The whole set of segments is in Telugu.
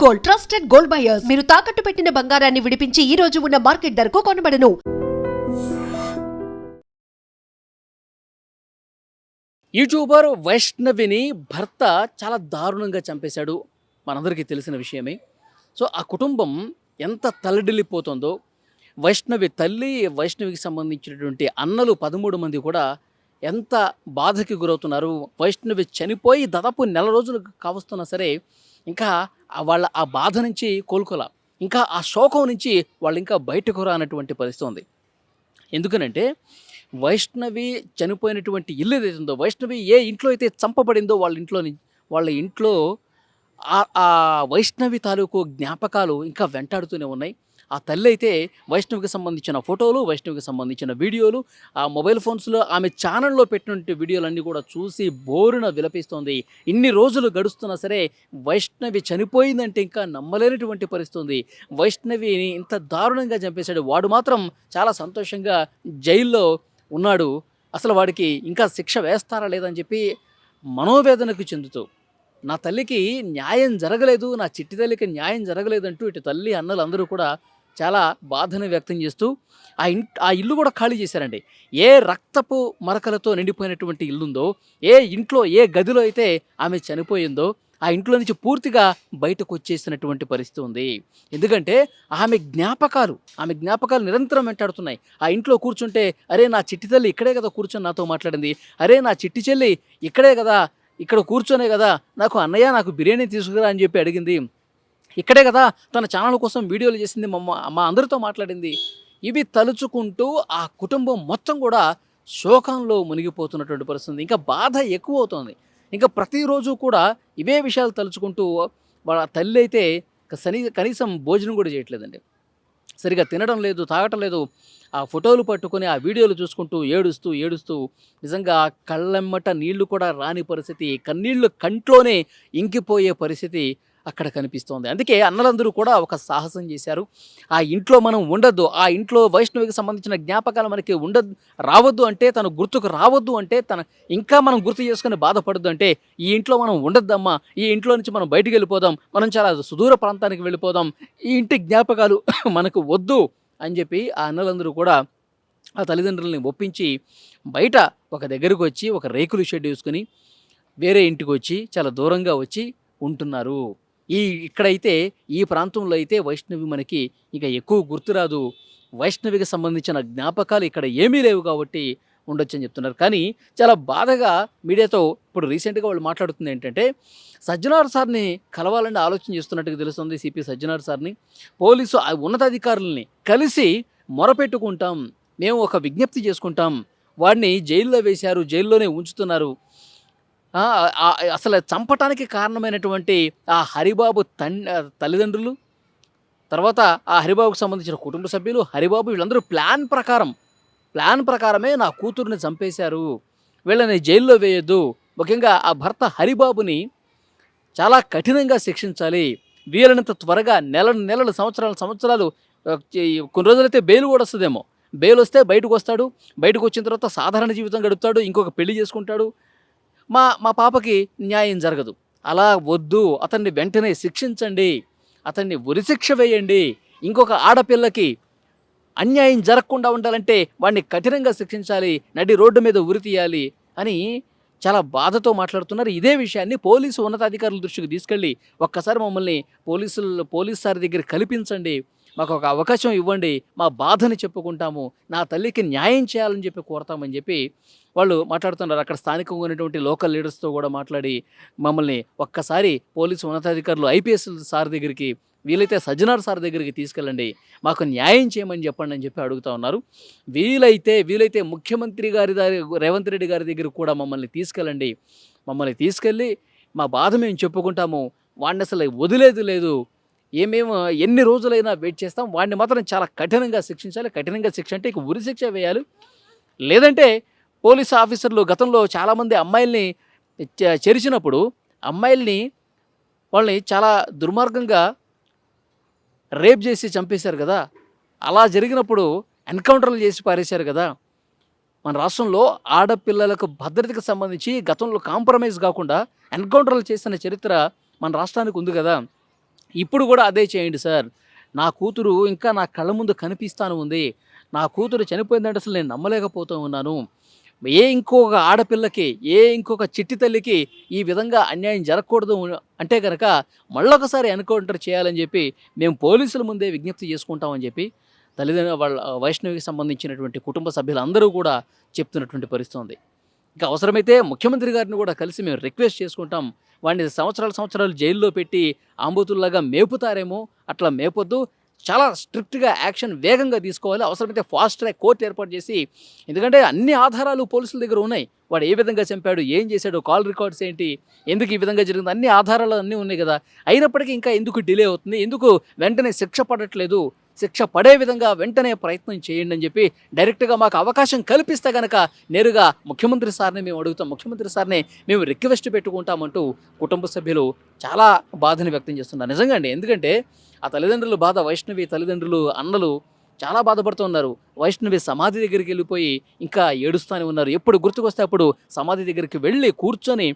Gold, trusted gold buyers. మీరు తాకట్టు పెట్టిన బంగారాన్ని విడిపించి ఈ రోజు ఉన్న మార్కెట్ ధరకు కొనబడను. యూట్యూబర్ వైష్ణవిని భర్త చాలా దారుణంగా చంపేశాడు. మనందరికీ తెలిసిన విషయమే. సో ఆ కుటుంబం ఎంత తల్లడిల్లిపోతుందో, వైష్ణవి తల్లి, వైష్ణవికి సంబంధించినటువంటి అన్నలు 13 మంది కూడా ఎంత బాధకి గురవుతున్నారు. వైష్ణవి చనిపోయి దాదాపు నెల రోజులు కావస్తున్నా సరే ఇంకా వాళ్ళ ఆ బాధ నుంచి కోలుకోలా, ఇంకా ఆ శోకం నుంచి వాళ్ళు ఇంకా బయటకు రానటువంటి పరిస్థితి ఉంది. ఎందుకనంటే వైష్ణవి చనిపోయినటువంటి ఇల్లు ఏదైతే ఉందో, వైష్ణవి ఏ ఇంట్లో అయితే చంపబడిందో వాళ్ళ ఇంట్లో ఆ వైష్ణవి తాలూకు జ్ఞాపకాలు ఇంకా వెంటాడుతూనే ఉన్నాయి. ఆ తల్లి అయితే వైష్ణవికి సంబంధించిన ఫోటోలు, వైష్ణవికి సంబంధించిన వీడియోలు, ఆ మొబైల్ ఫోన్స్లో ఆమె ఛానల్లో పెట్టినటువంటి వీడియోలన్నీ కూడా చూసి బోరున విలపిస్తోంది. ఇన్ని రోజులు గడుస్తున్నా సరే వైష్ణవి చనిపోయిందంటే ఇంకా నమ్మలేనటువంటి పరిస్థితి ఉంది. వైష్ణవిని ఇంత దారుణంగా చంపేశాడు. వాడు మాత్రం చాలా సంతోషంగా జైల్లో ఉన్నాడు. అసలు వాడికి ఇంకా శిక్ష వేస్తారా లేదని చెప్పి మనోవేదనకు చెందుతూ, నా తల్లికి న్యాయం జరగలేదు, నా చిట్టి తల్లికి న్యాయం జరగలేదంటూ ఇటు తల్లి అన్నలు అందరూ కూడా చాలా బాధను వ్యక్తం చేస్తూ ఆ ఇల్లు కూడా ఖాళీ చేశారండి. ఏ రక్తపు మరకలతో నిండిపోయినటువంటి ఇల్లుందో, ఏ ఇంట్లో ఏ గదిలో అయితే ఆమె చనిపోయిందో ఆ ఇంట్లో నుంచి పూర్తిగా బయటకు వచ్చేసినటువంటి పరిస్థితి ఉంది. ఎందుకంటే ఆమె జ్ఞాపకాలు నిరంతరం వెంటాడుతున్నాయి. ఆ ఇంట్లో కూర్చుంటే, అరే నా చిట్టి తల్లి ఇక్కడే కదా కూర్చొని నాతో మాట్లాడింది, అరే నా చిట్టి చెల్లి ఇక్కడే కదా, ఇక్కడ కూర్చొనే కదా నాకు అన్నయ్య నాకు బిర్యానీ తీసుకురా అని చెప్పి అడిగింది, ఇక్కడే కదా తన ఛానల్ కోసం వీడియోలు చేసింది, మా అందరితో మాట్లాడింది. ఇవి తలుచుకుంటూ ఆ కుటుంబం మొత్తం కూడా శోకంలో మునిగిపోతున్నటువంటి పరిస్థితి. ఇంకా బాధ ఎక్కువ అవుతుంది. ఇంకా ప్రతిరోజు కూడా ఇవే విషయాలు తలుచుకుంటూ వాళ్ళ తల్లి అయితే కనీసం భోజనం కూడా చేయట్లేదండి. సరిగా తినడం లేదు, తాగటం లేదు. ఆ ఫోటోలు పట్టుకొని ఆ వీడియోలు చూసుకుంటూ ఏడుస్తూ నిజంగా కళ్ళెమ్మట నీళ్లు కూడా రాని పరిస్థితి, కన్నీళ్లు కంట్లోనే ఇంకిపోయే పరిస్థితి అక్కడ కనిపిస్తోంది. అందుకే అన్నలందరూ కూడా ఒక సాహసం చేశారు. ఆ ఇంట్లో మనం ఉండొద్దు, ఆ ఇంట్లో వైష్ణవికి సంబంధించిన జ్ఞాపకాలు మనకి రావద్దు అంటే, తను గుర్తుకు రావద్దు అంటే, ఇంకా మనం గుర్తు చేసుకుని బాధపడద్దు అంటే, ఈ ఇంట్లో మనం ఉండొద్దమ్మా, ఈ ఇంట్లో నుంచి మనం బయటికి వెళ్ళిపోదాం, మనం చాలా సుదూర ప్రాంతానికి వెళ్ళిపోదాం, ఈ ఇంటి జ్ఞాపకాలు మనకు వద్దు అని చెప్పి ఆ అన్నలందరూ కూడా ఆ తల్లిదండ్రులని ఒప్పించి బయట ఒక దగ్గరకు వచ్చి ఒక రేకుల షెడ్ వేసుకుని వేరే ఇంటికి వచ్చి చాలా దూరంగా వచ్చి ఉంటున్నారు. ఇక్కడైతే ఈ ప్రాంతంలో అయితే వైష్ణవి మనకి ఇక ఎక్కువ గుర్తురాదు, వైష్ణవికి సంబంధించిన జ్ఞాపకాలు ఇక్కడ ఏమీ లేవు కాబట్టి ఉండొచ్చని చెప్తున్నారు. కానీ చాలా బాధగా మీడియాతో ఇప్పుడు రీసెంట్గా వాళ్ళు మాట్లాడుతుంది ఏంటంటే, సజ్జనార్ సార్ని కలవాలని ఆలోచన చేస్తున్నట్టుగా తెలుస్తుంది. సిపి సజ్జనార్ సార్ని పోలీసు ఉన్నతాధికారులని కలిసి మొరపెట్టుకుంటాం, మేము ఒక విజ్ఞప్తి చేసుకుంటాం, వాడిని జైల్లో వేశారు, జైల్లోనే ఉంచుతున్నారు, అసలు చంపటానికి కారణమైనటువంటి ఆ హరిబాబు తల్లిదండ్రులు, తర్వాత ఆ హరిబాబుకు సంబంధించిన కుటుంబ సభ్యులు, హరిబాబు వీళ్ళందరూ ప్లాన్ ప్రకారమే నా కూతుర్ని చంపేశారు, వీళ్ళని జైల్లో వేయొద్దు, ముఖ్యంగా ఆ భర్త హరిబాబుని చాలా కఠినంగా శిక్షించాలి, వీలైనంత త్వరగా నెలలు సంవత్సరాలు కొన్ని రోజులైతే బెయిల్ కూడా వస్తుందేమో, బెయిల్ వస్తే బయటకు వస్తాడు, బయటకు వచ్చిన తర్వాత సాధారణ జీవితం గడుపుతాడు, ఇంకొక పెళ్లి చేసుకుంటాడు, మా పాపకి న్యాయం జరగదు, అలా వద్దు, అతన్ని వెంటనే శిక్షించండి, అతన్ని ఉరిశిక్ష వేయండి, ఇంకొక ఆడపిల్లకి అన్యాయం జరగకుండా ఉండాలంటే వాడిని కఠినంగా శిక్షించాలి, నడి రోడ్డు మీద ఉరి తీయాలి అని చాలా బాధతో మాట్లాడుతున్నారు. ఇదే విషయాన్ని పోలీసు ఉన్నతాధికారుల దృష్టికి తీసుకెళ్ళి ఒక్కసారి మమ్మల్ని పోలీస్ సార్ దగ్గర కల్పించండి, మాకు ఒక అవకాశం ఇవ్వండి, మా బాధని చెప్పుకుంటాము, నా తల్లికి న్యాయం చేయాలని చెప్పి కోరతామని చెప్పి వాళ్ళు మాట్లాడుతున్నారు. అక్కడ స్థానికంగా ఉన్నటువంటి లోకల్ లీడర్స్తో కూడా మాట్లాడి మమ్మల్ని ఒక్కసారి పోలీసు ఉన్నతాధికారులు ఐపీఎస్ సార్ దగ్గరికి, వీలైతే సజ్జనార్ సార్ దగ్గరికి తీసుకెళ్ళండి, మాకు న్యాయం చేయమని చెప్పండి అని చెప్పి అడుగుతూ ఉన్నారు. వీలైతే ముఖ్యమంత్రి రేవంత్ రెడ్డి గారి దగ్గర కూడా మమ్మల్ని తీసుకెళ్ళండి, మమ్మల్ని తీసుకెళ్ళి మా బాధ మేము చెప్పుకుంటాము, వాడిని అసలు వదిలేదు లేదు, ఎన్ని రోజులైనా వెయిట్ చేస్తాం, వాడిని మాత్రం చాలా కఠినంగా శిక్షించాలి, కఠినంగా శిక్ష అంటే ఇక ఉరిశిక్ష వేయాలి, లేదంటే పోలీసు ఆఫీసర్లు గతంలో చాలామంది అమ్మాయిల్ని చేర్చినప్పుడు వాళ్ళని చాలా దుర్మార్గంగా రేప్ చేసి చంపేశారు కదా, అలా జరిగినప్పుడు ఎన్కౌంటర్లు చేసి పారేశారు కదా. మన రాష్ట్రంలో ఆడపిల్లలకు భద్రతకు సంబంధించి గతంలో కాంప్రమైజ్ కాకుండా ఎన్కౌంటర్లు చేసిన చరిత్ర మన రాష్ట్రానికి ఉంది కదా. ఇప్పుడు కూడా అదే చేయండి సార్. నా కూతురు ఇంకా నా కళ్ళ ముందు కనిపిస్తాను ఉంది. నా కూతురు చనిపోయిందంటే అసలు నేను నమ్మలేకపోతూ ఉన్నాను. ఇంకొక ఆడపిల్లకి, ఇంకొక చిట్టి తల్లికి ఈ విధంగా అన్యాయం జరగకూడదు అంటే గనక మళ్ళొకసారి ఎన్‌కౌంటర్ చేయాలని చెప్పి మేము పోలీసుల ముందే విజ్ఞప్తి చేసుకుంటామని చెప్పి వాళ్ళ వైష్ణవికి సంబంధించినటువంటి కుటుంబ సభ్యులందరూ కూడా చెప్తున్నటువంటి పరిస్థితి ఉంది. ఇంకా అవసరమైతే ముఖ్యమంత్రి గారిని కూడా కలిసి మేము రిక్వెస్ట్ చేసుకుంటాం. వాడిని సంవత్సరాలు జైల్లో పెట్టి ఆంబోతుల్లాగా మేపుతారేమో, అట్లా మేపొద్దు. చాలా స్ట్రిక్ట్‌గా యాక్షన్ వేగంగా తీసుకోవాలి. అవసరమైతే ఫాస్ట్ ట్రాక్ కోర్ట్ ఏర్పాటు చేసి, ఎందుకంటే అన్ని ఆధారాలు పోలీసుల దగ్గర ఉన్నాయి. వాడు ఏ విధంగా చంపాడు, ఏం చేశాడు, కాల్ రికార్డ్స్ ఏంటి, ఎందుకు ఈ విధంగా జరిగింది, అన్ని ఆధారాలు అన్నీ ఉన్నాయి కదా! అయినప్పటికీ ఇంకా ఎందుకు డిలే అవుతుంది? ఎందుకు వెంటనే శిక్ష పడట్లేదు? శిక్ష పడే విధంగా వెంటనే ప్రయత్నం చేయండి అని చెప్పి డైరెక్ట్‌గా మాకు అవకాశం కల్పిస్తే గనక నేరుగా ముఖ్యమంత్రి సార్‌ని మేము అడుగుతాం. ముఖ్యమంత్రి సార్‌ని మేము రిక్వెస్ట్ పెట్టుకుంటామంటూ కుటుంబ సభ్యులు చాలా బాధను వ్యక్తం చేస్తున్నారు. నిజంగా అండి. ఎందుకంటే ఆ తల్లిదండ్రుల బాధ, వైష్ణవి తల్లిదండ్రులు, అన్నలు చాలా బాధపడుతున్నారు. వైష్ణవి సమాధి దగ్గరికి వెళ్ళిపోయి ఇంకా ఏడుస్తూనే ఉన్నారు. ఎప్పుడు గుర్తుకొస్తే అప్పుడు సమాధి దగ్గరికి వెళ్ళి కూర్చొని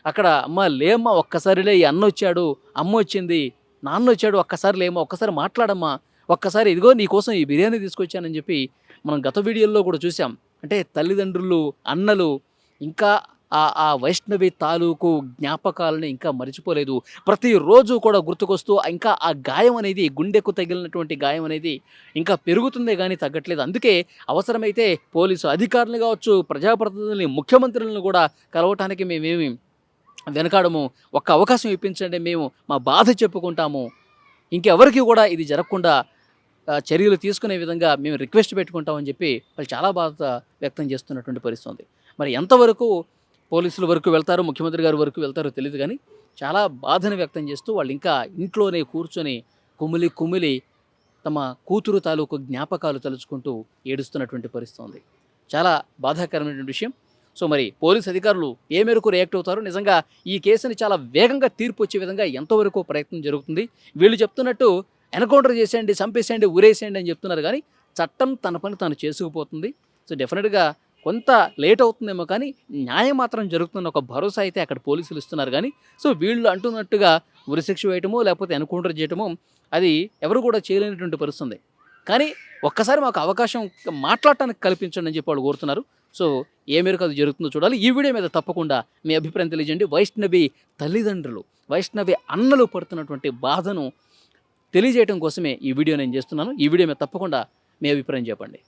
అక్కడ "అమ్మ లేమ్మా, ఒక్కసారి లే, ఈ అన్నొచ్చాడు, అమ్మొచ్చింది, నాన్నొచ్చాడు, ఒక్కసారి లేమ్మా, ఒక్కసారి మాట్లాడమ్మా, ఒక్కసారి ఇదిగో నీకోసం ఈ బిర్యానీ తీసుకొచ్చానని" చెప్పి మనం గత వీడియోల్లో కూడా చూసాం. అంటే తల్లిదండ్రులు, అన్నలు ఇంకా ఆ వైష్ణవి తాలూకు జ్ఞాపకాలను ఇంకా మరిచిపోలేదు. ప్రతిరోజు కూడా గుర్తుకొస్తూ ఇంకా ఆ గాయం అనేది, గుండెకు తగిలినటువంటి గాయం అనేది ఇంకా పెరుగుతుందే గానీ తగ్గట్లేదు. అందుకే అవసరమైతే పోలీసు అధికారులు కావచ్చు, ప్రజాప్రతినిధుల్ని, ముఖ్యమంత్రులను కూడా కలవటానికి మేమేమి వెనకాడము. ఒక్క అవకాశం ఇప్పించండి, మేము మా బాధ చెప్పుకుంటాము. ఇంకెవరికీ కూడా ఇది జరగకుండా చర్యలు తీసుకునే విధంగా మేము రిక్వెస్ట్ పెట్టుకుంటామని చెప్పి వాళ్ళు చాలా బాధ వ్యక్తం చేస్తున్నటువంటి పరిస్థితి ఉంది. మరి ఎంతవరకు పోలీసుల వరకు వెళ్తారో, ముఖ్యమంత్రి గారి వరకు వెళ్తారో తెలీదు కానీ చాలా బాధను వ్యక్తం చేస్తూ వాళ్ళు ఇంకా ఇంట్లోనే కూర్చొని కుమిలి తమ కూతురు తాలూకు జ్ఞాపకాలు తలుచుకుంటూ ఏడుస్తున్నటువంటి పరిస్థితి ఉంది. చాలా బాధాకరమైనటువంటి విషయం. సో మరి పోలీస్ అధికారులు ఏ మేరకు రియాక్ట్ అవుతారో, నిజంగా ఈ కేసుని చాలా వేగంగా తీర్పు వచ్చే విధంగా ఎంతవరకు ప్రయత్నం జరుగుతుంది. వీళ్ళు చెప్తున్నట్టు ఎన్కౌంటర్ చేసేయండి, చంపేసేయండి, ఊరేసేయండి అని చెప్తున్నారు కానీ చట్టం తన పని తాను చేసుకుపోతుంది. సో డెఫినెట్గా కొంత లేట్ అవుతుందేమో కానీ న్యాయం మాత్రం జరుగుతున్న ఒక భరోసా అయితే అక్కడ పోలీసులు ఇస్తున్నారు. కానీ సో వీళ్ళు అంటున్నట్టుగా ఉరిశిక్ష వేయటమో లేకపోతే ఎన్కౌంటర్ చేయటమో అది ఎవరు కూడా చేయలేనటువంటి పరిస్థితుంది. కానీ ఒక్కసారి మాకు అవకాశం మాట్లాడటానికి కల్పించండి అని చెప్పి వాళ్ళు కోరుతున్నారు. సో ఏ మేరకు అది జరుగుతుందో చూడాలి. ఈ వీడియో మీద తప్పకుండా మీ అభిప్రాయం తెలియజేయండి. వైష్ణవి తల్లిదండ్రులు, వైష్ణవి అన్నలు పడుతున్నటువంటి బాధను తెలియజేయడం కోసమే ఈ వీడియో నేను చేస్తున్నాను. ఈ వీడియో మీద తప్పకుండా మీ అభిప్రాయం చెప్పండి.